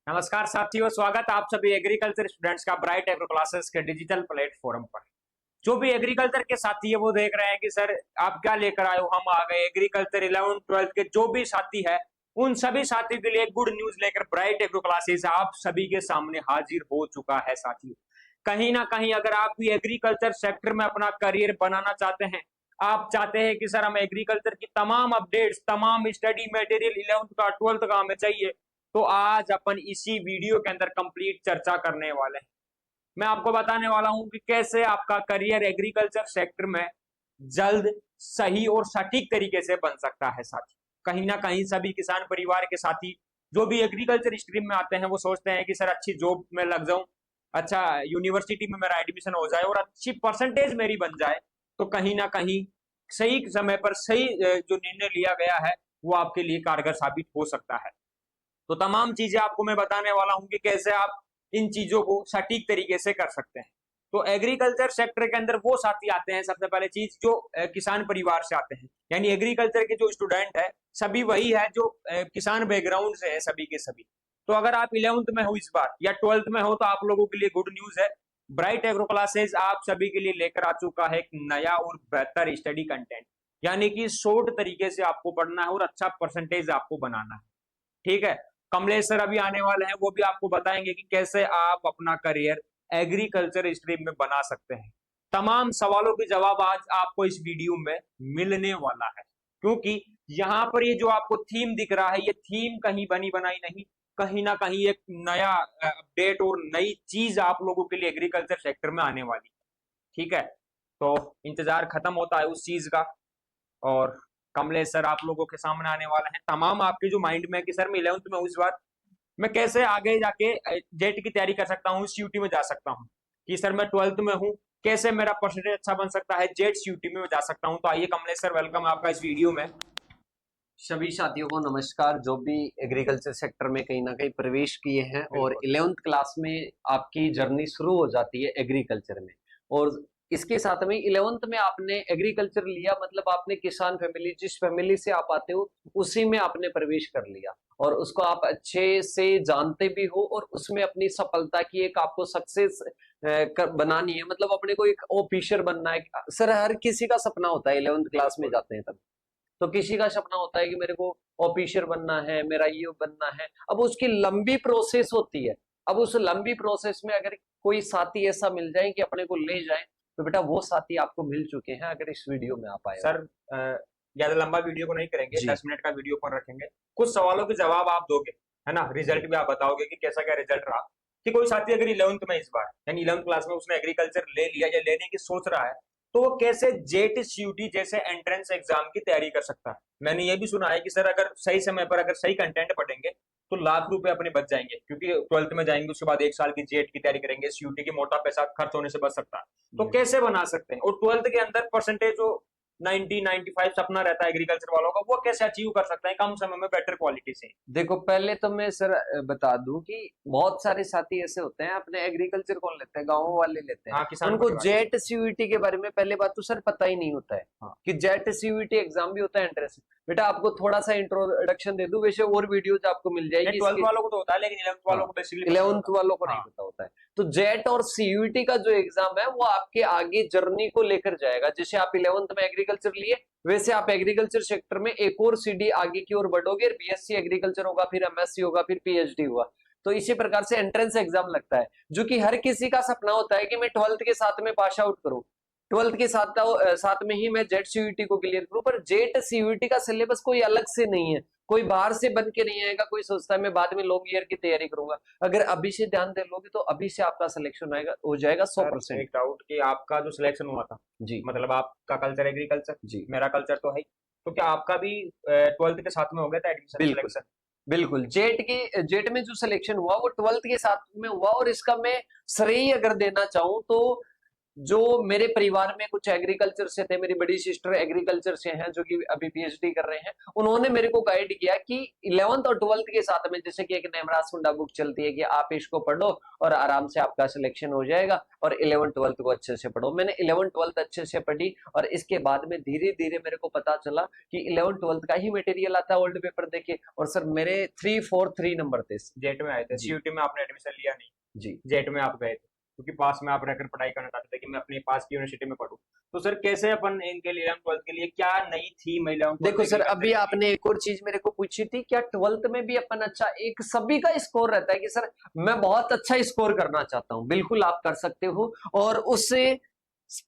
नमस्कार साथियों, स्वागत आप सभी एग्रीकल्चर स्टूडेंट्स का ब्राइट एग्रो क्लासेस के डिजिटल प्लेटफॉर्म पर। जो भी एग्रीकल्चर के साथी है वो देख रहे हैं कि सर आप क्या लेकर आए हो। हम आ गए एग्रीकल्चर 11th 12th के जो भी साथी है उन सभी साथियों के लिए गुड न्यूज लेकर ब्राइट एग्रो क्लासेस आप सभी के सामने हाजिर हो चुका है। साथियों, कहीं ना कहीं अगर आप भी एग्रीकल्चर सेक्टर में अपना करियर बनाना चाहते हैं, आप चाहते हैं कि सर हमें एग्रीकल्चर की तमाम अपडेट्स, तमाम स्टडी मटेरियल 11th का 12th का हमें चाहिए, तो आज अपन इसी वीडियो के अंदर कंप्लीट चर्चा करने वाले हैं। मैं आपको बताने वाला हूं कि कैसे आपका करियर एग्रीकल्चर सेक्टर में जल्द, सही और सटीक तरीके से बन सकता है। साथी, कहीं ना कहीं सभी किसान परिवार के साथी जो भी एग्रीकल्चर स्ट्रीम में आते हैं वो सोचते हैं कि सर अच्छी जॉब में लग जाऊं, अच्छा यूनिवर्सिटी में मेरा एडमिशन हो जाए और अच्छी परसेंटेज मेरी बन जाए, तो कहीं ना कहीं सही समय पर सही जो निर्णय लिया गया है वो आपके लिए कारगर साबित हो सकता है। तो तमाम चीजें आपको मैं बताने वाला हूं कि कैसे आप इन चीजों को सटीक तरीके से कर सकते हैं। तो एग्रीकल्चर सेक्टर के अंदर वो साथी आते हैं, सबसे पहले चीज जो किसान परिवार से आते हैं, यानी एग्रीकल्चर के जो स्टूडेंट है सभी वही है जो किसान बैकग्राउंड से है, सभी के सभी। तो अगर आप 11th में हो इस बार या 12th में हो तो आप लोगों के लिए गुड न्यूज है। ब्राइट एग्रो क्लासेस आप सभी के लिए लेकर आ चुका है एक नया और बेहतर स्टडी कंटेंट, यानी कि शॉर्ट तरीके से आपको पढ़ना है और अच्छा परसेंटेज आपको बनाना है। ठीक है, कमलेश सर अभी आने वाले हैं, वो भी आपको बताएंगे कि कैसे आप अपना करियर एग्रीकल्चर स्ट्रीम में बना सकते हैं। तमाम सवालों के जवाब आज आपको इस वीडियो में मिलने वाला है, क्योंकि यहाँ पर ये जो आपको थीम दिख रहा है ये थीम कहीं बनी बनाई नहीं, कहीं ना कहीं एक नया अपडेट और नई चीज आप लोगों के लिए एग्रीकल्चर सेक्टर में आने वाली है। ठीक है, तो इंतजार खत्म होता है उस चीज का। और कमलेश सर आप लोगों के सामने आने वाले हैं। तमाम आपके जो माइंड में कि सर मैं 11th में हूँ इस बार, मैं कैसे आगे जाके जेट की तैयारी कर सकता हूँ, सीयूटी में जा सकता हूँ, कि सर मैं 12th में हूँ कैसे मेरा परसेंटेज अच्छा बन सकता है, जेट सीयूटी में जा सकता हूँ। तो आइए कमलेश सर, वेलकम आपका इस वीडियो में। सभी साथियों को नमस्कार, जो भी एग्रीकल्चर सेक्टर में कहीं ना कहीं प्रवेश किए हैं और 11th क्लास में आपकी जर्नी शुरू हो जाती है एग्रीकल्चर में। और इसके साथ में 11th में आपने एग्रीकल्चर लिया, मतलब आपने किसान फैमिली, जिस फैमिली से आप आते हो उसी में आपने प्रवेश कर लिया और उसको आप अच्छे से जानते भी हो और उसमें अपनी सफलता की एक आपको सक्सेस बनानी है, मतलब अपने को एक ऑफिसर बनना है। सर हर किसी का सपना होता है 11th क्लास में जाते हैं तब, तो किसी का सपना होता है कि मेरे को ऑफिसर बनना है, मेरा ये बनना है। अब उसकी लंबी प्रोसेस होती है। अब उस लंबी प्रोसेस में अगर कोई साथी ऐसा मिल जाए कि अपने को ले जाए, तो बेटा वो साथी आपको मिल चुके हैं अगर इस वीडियो में आप आए। सर ज्यादा लंबा वीडियो को नहीं करेंगे, 10 मिनट का वीडियो पर रखेंगे। कुछ सवालों के जवाब आप दोगे, है ना, रिजल्ट भी आप बताओगे कि कैसा क्या रिजल्ट रहा। कि कोई साथी अगर 11th में इस बार यानी 11th क्लास में उसने एग्रीकल्चर ले लिया या लेने की सोच रहा है, तो वो कैसे जेट सीयूटी जैसे एंट्रेंस एग्जाम की तैयारी कर सकता है। मैंने ये भी सुना है कि सर अगर सही समय पर अगर सही कंटेंट पढ़ेंगे तो लाख रुपए अपने बच जाएंगे, क्योंकि 12th में जाएंगे उसके बाद 1 साल की जेट की तैयारी करेंगे, सीयूटी की मोटा पैसा खर्च होने से बच सकता है। तो कैसे बना सकते हैं, और 12th के अंदर परसेंटेज जो 90-95 सपना रहता है एग्रीकल्चर वालों का, वो कैसे अचीव कर सकते हैं कम समय में बेटर क्वालिटी से। देखो, पहले तो मैं सर बता दूं कि बहुत सारे साथी ऐसे होते हैं अपने एग्रीकल्चर कौन लेते हैं, गाँव वाले लेते हैं। हाँ, किसान उनको परिवार। जेट सीयूटी के बारे में पहले बात तो सर पता ही नहीं होता है। हाँ। कि जेट सीयूटी एग्जाम भी होता है एंट्रेंस। बेटा आपको थोड़ा सा इंट्रोडक्शन दे दूं, वैसे और वीडियोज आपको मिल जाएगी। 12th वालों को तो होता है, लेकिन 11th वालों को बेसिकली 11th वालों को नहीं हाँ। पता होता है। तो जेट और सीयूटी का जो एग्जाम है वो आपके आगे जर्नी को लेकर जाएगा। जैसे आप 11th में एग्रीकल्चर लिए, वैसे आप एग्रीकल्चर सेक्टर में एक और सीढ़ी आगे की ओर बढ़ोगे। बीएससी एग्रीकल्चर होगा, फिर एमएससी होगा, फिर पीएचडी होगा। तो इसी प्रकार से एंट्रेंस एग्जाम लगता है, जो कि हर किसी का सपना होता है कि मैं 12th के साथ में पास आउट करूं, 12th के साथ में ही मैं जेट सीयूटी को क्लियर करूं। पर जेट सीयूटी का सिलेबस कोई अलग से नहीं है, कोई बाहर से बन के नहीं आएगा। कोई सोचता है मैं बाद में लॉन्ग ईयर की तैयारी करूंगा, अगर अभी से ध्यान दे लोगे तो अभी से आपका सिलेक्शन आएगा, हो जाएगा 100%। एक डाउट कि आपका जो सिलेक्शन हुआ था जी, मतलब आपका कल्चर एग्रीकल्चर, जी, मेरा कल्चर तो है ही, तो क्या आपका भी 12th के साथ में हो गया था एडमिशन बिल्कुल सिलेक्शन? बिल्कुल। जेट में जो सिलेक्शन हुआ वो 12th के साथ में हुआ। और इसका मैं श्रेय अगर देना चाहूं तो जो मेरे परिवार में कुछ एग्रीकल्चर से थे, मेरी बड़ी सिस्टर एग्रीकल्चर से हैं जो कि अभी पीएचडी कर रहे हैं, उन्होंने मेरे को गाइड किया कि 11th और 12th के साथ में, जैसे कि एक नेमराज सुंडा बुक चलती है कि आप इसको पढ़ो और आराम से आपका सिलेक्शन हो जाएगा, और 11th 12th को अच्छे से पढ़ो। मैंने 11th 12th अच्छे से पढ़ी, और इसके बाद में धीरे धीरे मेरे को पता चला कि 11th 12th का ही मटेरियल आता है, ओल्ड पेपर देखे, और सर मेरे 3 नंबर थे। जेट में आए थे, जी। सीयूटी में आपने एडमिशन लिया नहीं, जी जेट में आप गए थे क्योंकि पास में आप रहकर पढ़ाई करना चाहते थे कि मैं अपने पास की यूनिवर्सिटी में पढूं। तो सर कैसे अपन इनके लिए 11th 12th के लिए क्या नई थी महिलाओं को? देखो सर, अभी आपने एक और चीज मेरे को पूछी थी, क्या 12th में भी अपन अच्छा, एक सभी का स्कोर रहता है कि सर मैं बहुत अच्छा स्कोर करना चाहता हूं, बिल्कुल आप कर सकते हो, और उससे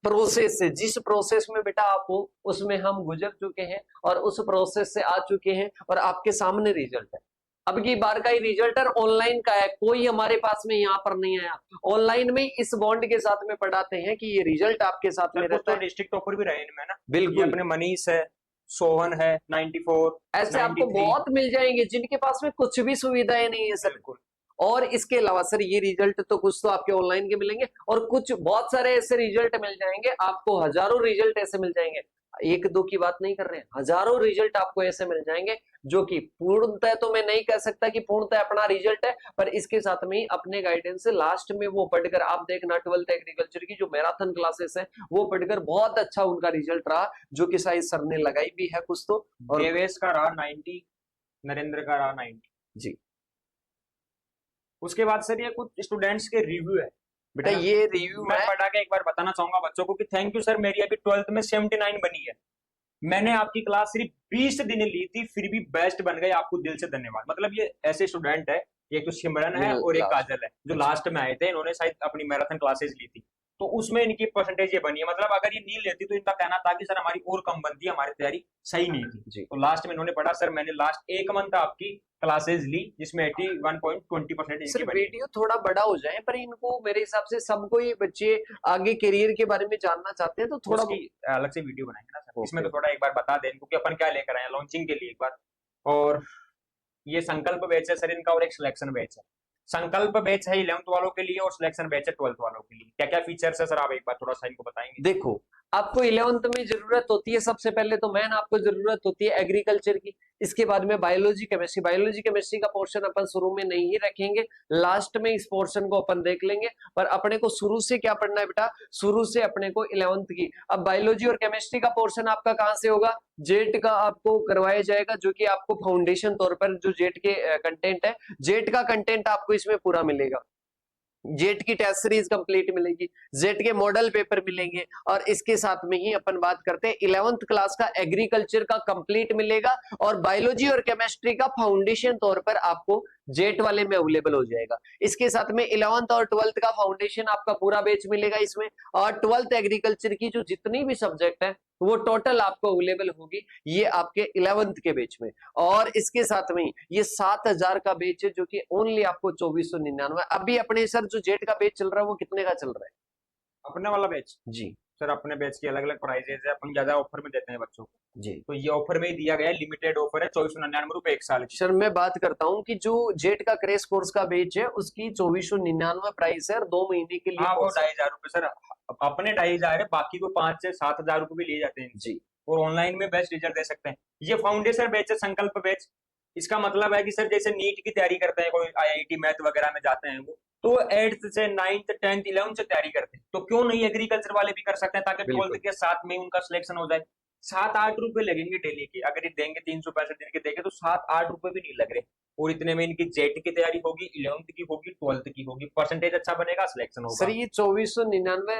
प्रोसेस से, जिस प्रोसेस में बेटा आप हो उसमें हम गुजर चुके हैं, और उस प्रोसेस से आ चुके हैं, और आपके सामने रिजल्ट है। अब की बार का ही रिजल्ट है, ऑनलाइन का है, कोई हमारे पास में यहाँ पर नहीं आया, ऑनलाइन में इस बॉन्ड के साथ में पढ़ाते हैं कि ये रिजल्ट आपके साथ में रहता तो है। डिस्ट्रिक्ट टॉपर भी रहे इनमें ना, ये बिल्कुल, अपने मनीष है, सोहन है 94, ऐसे आपको 93। बहुत मिल जाएंगे जिनके पास में कुछ भी सुविधाएं नहीं है सर। बिल्कुल। और इसके अलावा सर ये रिजल्ट तो कुछ तो आपके ऑनलाइन के मिलेंगे, और कुछ बहुत सारे ऐसे रिजल्ट मिल जाएंगे आपको, हजारों रिजल्ट ऐसे मिल जाएंगे, एक दो की बात नहीं कर रहे हैं, हजारों रिजल्ट आपको ऐसे मिल जाएंगे जो कि पूर्णतः तो मैं नहीं कह सकता कि पूर्णतः अपना रिजल्ट है, पर इसके साथ में ही अपने गाइडेंस से लास्ट में वो पढ़कर आप देखना 12th एग्रीकल्चर की जो मैराथन क्लासेस है वो पढ़कर बहुत अच्छा उनका रिजल्ट रहा, जो कि शायद सर ने लगाई भी है कुछ तो। और देवेश का रहा 90, नरेंद्र का रहा 90। जी उसके बाद सर ये कुछ स्टूडेंट्स के रिव्यू है बेटा, ये रिव्यू मैं है। पढ़ा के एक बार बताना चाहूंगा बच्चों को कि थैंक यू सर, मेरी अभी 12th में 79 बनी है, मैंने आपकी क्लास सिर्फ 20 दिन ली थी फिर भी बेस्ट बन गए, आपको दिल से धन्यवाद। मतलब ये ऐसे स्टूडेंट है, एक तो सिमरन है और एक काजल है जो लास्ट में आए थे, इन्होंने शायद अपनी मैराथन क्लासेस ली थी, तो उसमें इनकी परसेंटेज ये बनी है। मतलब अगर ये नहीं लेती तो इनका कहना था कि सर हमारी और कम बनती है, हमारी तैयारी सही नहीं थी। तो लास्ट में इन्होंने पढ़ा, सर मैंने लास्ट 1 मंथ आपकी क्लासेस ली जिसमें 81.20% सिर्फ वीडियो थोड़ा बड़ा हो जाए, पर इनको मेरे हिसाब से सबको ये बच्चे आगे करियर के बारे में जानना चाहते हैं, तो थोड़ा अलग से वीडियो बनाएंगे ना सर, इसमें तो थोड़ा एक बार बता दें क्योंकि अपन क्या लेकर आए लॉन्चिंग के लिए एक बार। और ये संकल्प बैच है सर इनका, और एक सिलेक्शन बैच है। संकल्प बैच है 11th वालों के लिए और सिलेक्शन बैच है 12th वालों के लिए। क्या क्या फीचर्स है सर, आप एक बार थोड़ा सा इनको बताएंगे? देखो, आपको 11th में जरूरत होती है, सबसे पहले तो मैन आपको जरूरत होती है एग्रीकल्चर की, इसके बाद में बायोलॉजी केमिस्ट्री का पोर्शन अपन शुरू में नहीं ही रखेंगे, लास्ट में इस पोर्शन को अपन देख लेंगे। पर अपने को शुरू से क्या पढ़ना है बेटा, शुरू से अपने को 11th की। अब बायोलॉजी और केमिस्ट्री का पोर्शन आपका कहाँ से होगा, जेट का आपको करवाया जाएगा, जो कि आपको फाउंडेशन तौर पर जो जेट के कंटेंट है, जेट का कंटेंट आपको इसमें पूरा मिलेगा, जेट की टेस्ट सीरीज कंप्लीट मिलेगी, जेट के मॉडल पेपर मिलेंगे, और इसके साथ में ही अपन बात करते हैं 11th क्लास का एग्रीकल्चर का कंप्लीट मिलेगा, और बायोलॉजी और केमिस्ट्री का फाउंडेशन तौर पर आपको जेट वाले में अवेलेबल हो जाएगा। इसके साथ में 11th और 12th का फाउंडेशन आपका पूरा बैच मिलेगा इसमें, और 12th एग्रीकल्चर की जो जितनी भी सब्जेक्ट है वो टोटल आपको अवेलेबल होगी ये आपके 11th के बैच में। और इसके साथ में ये 7000 का बैच है जो कि ओनली आपको 2499। अभी अपने सर जो जेट का बैच चल रहा है वो कितने का चल रहा है? अपने वाला बैच जी सर, अपने बैच की अलग अलग प्राइजेज है, अपन ज्यादा ऑफर में देते हैं बच्चों को, जी। तो ये ऑफर में ही दिया गया है, लिमिटेड ऑफर है 2499 एक साल की। सर मैं बात करता हूँ कि जो जेट का क्रैश कोर्स का बैच है उसकी 2499 प्राइस है, और 2 महीने के लिए। हाँ वो 2500 सर, अपने 2500 है, बाकी को 5 से 7,000 रुपए भी लिए जाते हैं जी। और ऑनलाइन में बेस्ट रिजल्ट दे सकते हैं। ये फाउंडेशन बैच है, संकल्प बैच। इसका मतलब है कि सर जैसे नीट की तैयारी करते हैं, कोई आईआईटी मैथ वगैरह में जाते हैं वो, तो 8th से 9th 10th 11th से तैयारी करते हैं, तो क्यों नहीं एग्रीकल्चर वाले भी कर सकते हैं, ताकि 12th के साथ में उनका सिलेक्शन हो जाए। 7-8 रुपए लगेंगे डेली के, अगर ये देंगे 365 दिन के देंगे तो 7-8 रुपए भी नहीं लग रहे, और इतने में इनकी जेट की तैयारी होगी, 11th की होगी, 12th की होगी, परसेंटेज अच्छा बनेगा, सिलेक्शन होगा। सर ये 2499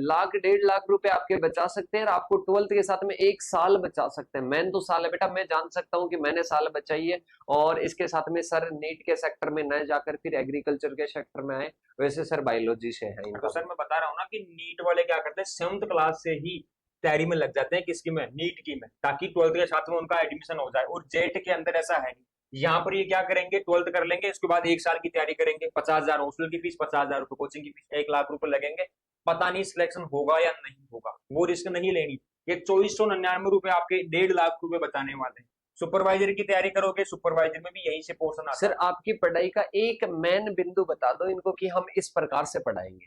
लाख 1.5 लाख रुपए आपके बचा सकते हैं, और आपको 12th के साथ में 1 साल बचा सकते हैं। मैंने तो साल है बेटा, मैं जान सकता हूँ कि मैंने साल बचाई है, और इसके साथ में सर नीट के सेक्टर में न जाकर फिर एग्रीकल्चर के सेक्टर में आए, वैसे सर बायोलॉजी से है इनका। तो सर मैं बता रहा हूँ ना कि नीट वाले क्या करते हैं, 7th क्लास से ही तैयारी में लग जाते हैं, किसकी में, नीट की में, ताकि 12th के साथ में उनका एडमिशन हो जाए। और जेट के अंदर ऐसा है नहीं, यहाँ पर ये क्या करेंगे, 12th कर लेंगे, इसके बाद 1 साल की तैयारी करेंगे, 50,000 हॉस्टल की फीस, 50,000 रुपए कोचिंग की फीस, 1 लाख रुपए लगेंगे, पता नहीं सिलेक्शन होगा या नहीं होगा, वो रिस्क नहीं लेनी। ये 2499 रुपए आपके 1.5 लाख रुपए बचाने वाले हैं। सुपरवाइजर की तैयारी करोगे, सुपरवाइजर में भी यहीं से पोर्शन आता है। सर आपकी पढ़ाई का एक मेन बिंदु बता दो इनको कि हम इस प्रकार से पढ़ाएंगे।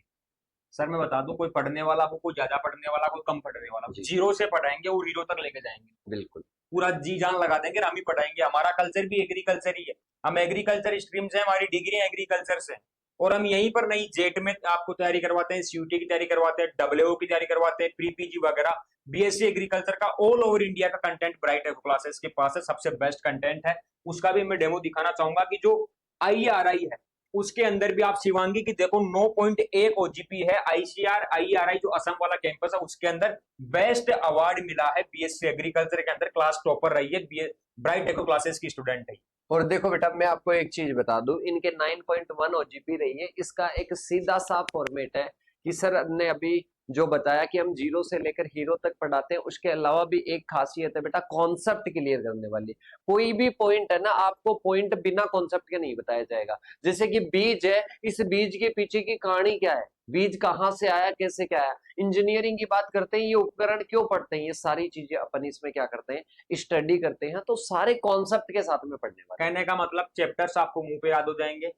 सर मैं बता दूं, कोई पढ़ने वाला हो, कोई ज्यादा पढ़ने वाला, कोई कम पढ़ने वाला हो, जी जीरो से पढ़ाएंगे और हीरो तक लेके जाएंगे। बिल्कुल। पूरा जी जान लगा देंगे और हम ही पढ़ाएंगे। हमारा कल्चर भी एग्रीकल्चर ही है। हम एग्रीकल्चर स्ट्रीम से, हमारी डिग्री एग्रीकल्चर से, और हम यहीं पर नई जेट में आपको तैयारी करवाते हैं, सीयूटी की तैयारी करवाते हैं, डब्ल्यूओ की तैयारी करवाते हैं, प्री पीजी वगैरह। बीएससी एग्रीकल्चर का ऑल ओवर इंडिया का कंटेंट ब्राइट एग्रो क्लासेस के पास है, सबसे बेस्ट कंटेंट है। उसका भी मैं डेमो दिखाना चाहूंगा कि जो आईआरआई है उसके अंदर भी आप शिवांगी की देखो 9.1 ओजीपी है। आईसीआर आईआरआई जो असम वाला कैंपस है उसके अंदर बेस्ट अवार्ड मिला है। बीएससी एग्रीकल्चर के अंदर क्लास टॉपर रही है, ब्राइट एग्रो क्लासेस की स्टूडेंट है। और देखो बेटा, मैं आपको एक चीज बता दूं, इनके 9.1 ओजीपी रही है। इसका एक सीधा सा फॉर्मेट है कि सर ने अभी जो बताया कि हम जीरो से लेकर हीरो तक पढ़ाते हैं, उसके अलावा भी एक खासियत है बेटा, कॉन्सेप्ट क्लियर करने वाली। कोई भी पॉइंट है ना, आपको पॉइंट बिना कॉन्सेप्ट के नहीं बताया जाएगा। जैसे कि बीज है, इस बीज के पीछे की कहानी क्या है, बीज कहाँ से आया, कैसे क्या आया। इंजीनियरिंग की बात करते हैं, ये उपकरण क्यों पढ़ते हैं, ये सारी चीजें अपन इसमें क्या करते हैं, स्टडी करते हैं। तो सारे कॉन्सेप्ट के साथ में पढ़ने वाले। कहने का मतलब चैप्टर्स आपको मुंह पे याद हो जाएंगे।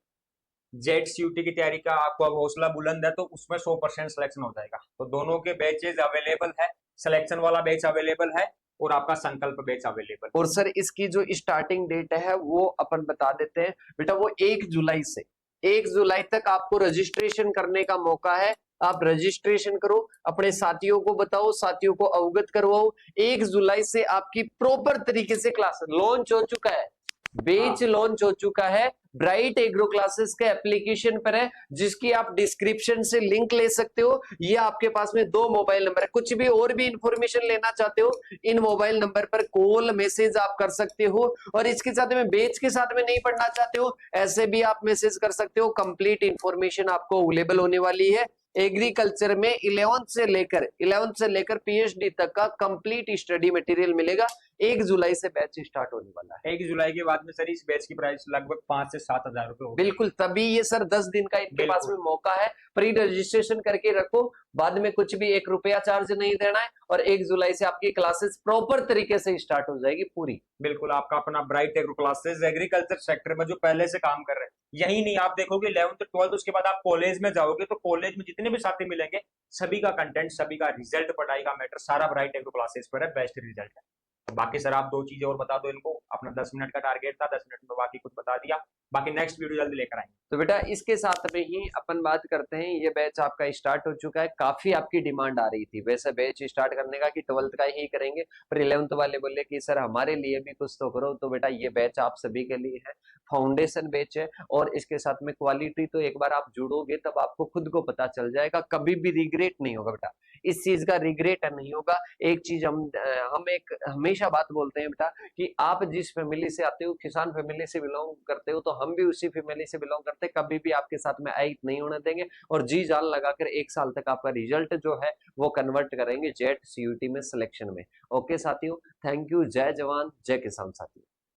जेट सीयूटी की तैयारी का आपको अब हौसला बुलंद है तो उसमें 100% सिलेक्शन हो जाएगा। तो दोनों के बैचेज अवेलेबल है, सिलेक्शन वाला बैच अवेलेबल है और आपका संकल्प बैच अवेलेबल। और सर इसकी जो स्टार्टिंग डेट है वो अपन बता देते हैं बेटा, वो 1 जुलाई से 1 जुलाई तक आपको रजिस्ट्रेशन करने का मौका है। आप रजिस्ट्रेशन करो, अपने साथियों को बताओ, साथियों को अवगत करवाओ। 1 जुलाई से आपकी प्रॉपर तरीके से क्लास लॉन्च हो चुका है, बैच लॉन्च हो चुका है। ब्राइट एग्रो क्लासेस के एप्लीकेशन पर है, जिसकी आप डिस्क्रिप्शन से लिंक ले सकते हो। ये आपके पास में 2 मोबाइल नंबर है। कुछ भी और भी इंफॉर्मेशन लेना चाहते हो, इन मोबाइल नंबर पर कॉल मैसेज आप कर सकते हो। और इसके साथ में बैच के साथ में नहीं पढ़ना चाहते हो, ऐसे भी आप मैसेज कर सकते हो। कंप्लीट इंफॉर्मेशन आपको अवेलेबल होने वाली है। एग्रीकल्चर में 11th से लेकर पीएचडी तक का कंप्लीट स्टडी मटेरियल मिलेगा। 1 जुलाई से बैच स्टार्ट होने वाला है। 1 जुलाई के बाद में सर इस बैच की प्राइस लगभग 5 से 7 हजार रुपए होगी। बिल्कुल, तभी ये सर 10 दिन का इनके पास में मौका है। प्री रजिस्ट्रेशन करके रखो, बाद में कुछ भी 1 रुपया चार्ज नहीं देना है। और 1 जुलाई से आपकी क्लासेस प्रॉपर तरीके से स्टार्ट हो जाएगी पूरी। बिल्कुल, आपका अपना bright agro classes agriculture sector में जो पहले से काम कर रहे हैं, यही नहीं आप देखोगे 11th 12th उसके बाद आप कॉलेज में जाओगे तो कॉलेज में जितने भी साथी मिलेंगे सभी का कंटेंट, सभी का रिजल्ट, पढ़ाई का मैटर सारा ब्राइट एग्रो क्लासेस पर है। बेस्ट रिजल्ट है। बाकी सर आप 2 चीजें और बता दो इनको। अपना 10 मिनट का टारगेट था, 10 मिनट में बाकी कुछ बता दिया। बाकी नेक्स्ट वीडियो जल्दी लेकर आएंगे। तो बेटा इसके साथ में ही अपन बात करते हैं, ये बैच आपका स्टार्ट हो चुका है। काफी आपकी डिमांड आ रही थी वैसे बैच स्टार्ट करने का कि 12th का ही करेंगे, पर 11th वाले बोले कि सर हमारे लिए भी कुछ तो करो। तो बेटा ये बैच आप सभी के लिए है, फाउंडेशन बैच है। और इसके साथ में क्वालिटी तो एक बार आप जुड़ोगे तब आपको खुद को पता चल जाएगा, कभी भी रिग्रेट नहीं होगा बेटा, इस चीज का रिग्रेट नहीं होगा। एक चीज हम एक हमेशा बात बोलते हैं बेटा कि आप जिस फैमिली से आते हो, किसान फैमिली से बिलोंग करते हो, तो हम भी उसी फैमिली से बिलोंग करते हैं। कभी भी आपके साथ में आइट नहीं होने देंगे और जी जान लगाकर 1 साल तक आपका रिजल्ट जो है वो कन्वर्ट करेंगे जेट सीयूटी में सिलेक्शन में। ओके साथियों, थैंक यू। जय जवान जय किसान साथियों।